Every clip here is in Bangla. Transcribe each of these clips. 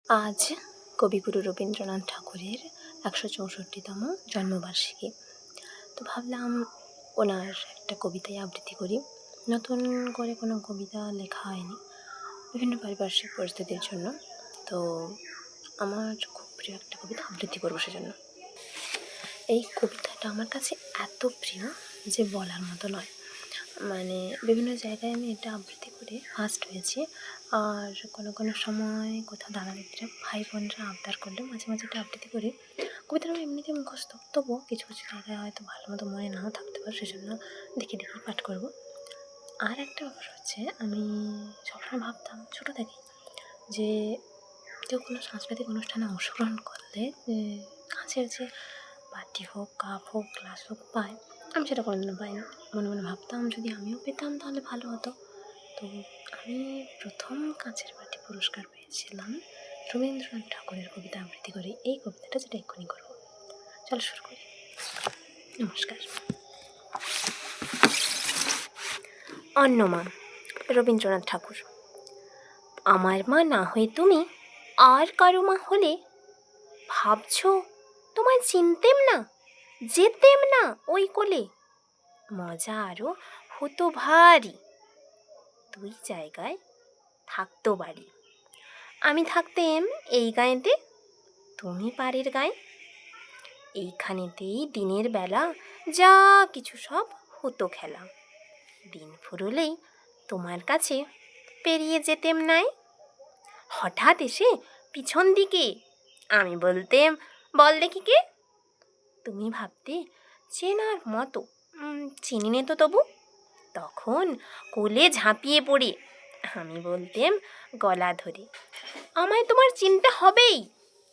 আজ কবিগুরু রবীন্দ্রনাথ ঠাকুরের ১৬৪তম জন্মবার্ষিকী। তো ভাবলাম ওনার একটা কবিতায় আবৃত্তি করি। নতুন করে কোনো কবিতা লেখা হয়নি, বিভিন্ন পারিপার্শ্বিক পরিস্থিতির জন্য। তো আমার খুব প্রিয় একটা কবিতা আবৃত্তি করবো সেজন্য। এই কবিতাটা আমার কাছে এত প্রিয় যে বলার মতো নয়। মানে বিভিন্ন জায়গায় আমি এটা আবৃত্তি করে ফার্স্ট হয়েছি। আর কোনো সময় কোথাও দাদাদিদিরা ভাই বোনরা আবদার করলে মাঝে মাঝে এটা আবৃত্তি করি। কবিতাটা আমার এমনিতে মুখস্থ, তবুও কিছু কিছু জায়গায় হয়তো ভালো মতো মনে নাও থাকতে পারে, সেজন্য দেখে দেখে পাঠ করব। আর একটা ব্যাপার হচ্ছে, আমি সবসময় ভাবতাম ছোটো থেকেই যে কেউ কোনো সাংস্কৃতিক অনুষ্ঠানে অংশগ্রহণ করলে কাছের যে বাটি হোক, কাপ হোক, গ্লাস হোক পায়, আমি সেটা কোনোদিনও পাইনি। মনে মনে ভাবতাম যদি আমিও পেতাম তাহলে ভালো হতো। তো আমি প্রথম কাঁচের বাটি পুরস্কার পেয়েছিলাম রবীন্দ্রনাথ ঠাকুরের কবিতা আবৃত্তি করে। এই কবিতাটা যেটা এক্ষুনি করবো, চলো শুরু করি। নমস্কার। অন্নমা, রবীন্দ্রনাথ ঠাকুর। আমার মা না হয়ে তুমি আর কারো মা হলে, ভাবছ তোমায় চিনতেম না, যেতেম না ওই কোলে, মজা আরও হতো ভারী, দুই জায়গায় থাকতো বাড়ি। আমি থাকতেম এই গাঁয়েতে, তুমি পাড়ের গায়ে, এইখানেতেই দিনের বেলা যা কিছু সব হতো খেলা। দিন ফুরলেই তোমার কাছে পেরিয়ে যেতেম নাই, হঠাৎ এসে পিছন দিকে আমি বলতেম, বল দেখি কে। তুমি ভাবতে চেনার মতো, চিনি নে তো তবু। তখন কোলে ঝাঁপিয়ে পড়ে আমি বলতেম গলা ধরে, আমায় তোমার চিনতে হবেই,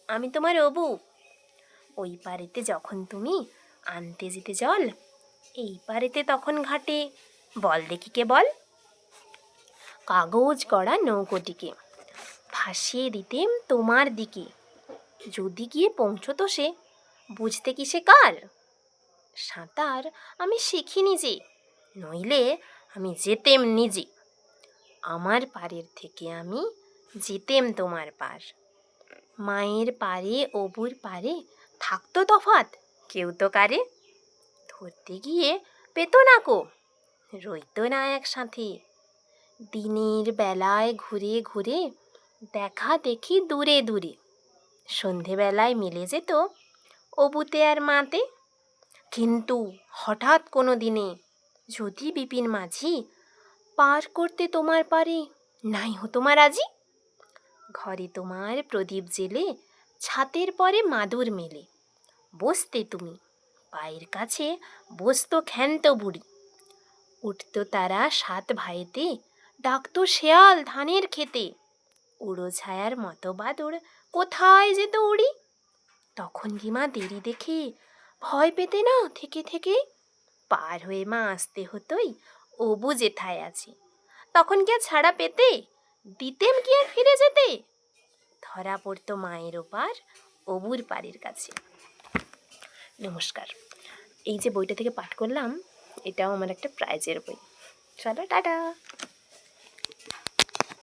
আমি তোমার অবু। ওই পারেতে যখন তুমি আনতে যেতে জল, এই পারেতে তখন ঘাটে বল দেখি কে বল। কাগজ করা নৌকোটিকে ভাসিয়ে দিতেম তোমার দিকে, যদি গিয়ে পৌঁছতো সে, বুঝতে কি সে কার। সাঁতার আমি শিখিনি যে, নইলে আমি যেতেম নিজে, আমার পারের থেকে আমি যেতেম তোমার পার। মায়ের পারে অবুর পারে থাকতো তফাৎ কেউ তো কারে, ধরতে গিয়ে পেতো না কো, রইতো না একসাথে। দিনের বেলায় ঘুরে ঘুরে দেখা দেখি দূরে দূরে, সন্ধেবেলায় মিলে যেত অবুতে আর মাতে। কিন্তু হঠাৎ কোনো দিনে যদি বিপিন মাঝি পার করতে তোমার পারে নাই হতো মা রাজি, ঘরে তোমার প্রদীপ জেলে ছাতের পরে মাদুর মেলে, বসতে তুমি পায়ের কাছে বসতো ক্ষান্ত বুড়ি, উঠতো তারা 7 ভাইতে, ডাকতো শেয়াল ধানের খেতে, উড়ো ছায়ার মতো বাদুড় কোথায় যেত উড়ি। তখন কি মা দেরি দেখে ভয় পেতে না থেকে থেকে, পার হয়ে মা আসতে হতোই অবু যেথায় আছে, তখন কি আর ছাড়া পেতে, দিতেম কি আর ফিরে যেতে, ধরা পড়তো মায়ের ওপার অবুর পাড়ের কাছে। নমস্কার। এই যে বইটা থেকে পাঠ করলাম, এটাও আমার একটা প্রাইজের বই। চলো টাটা।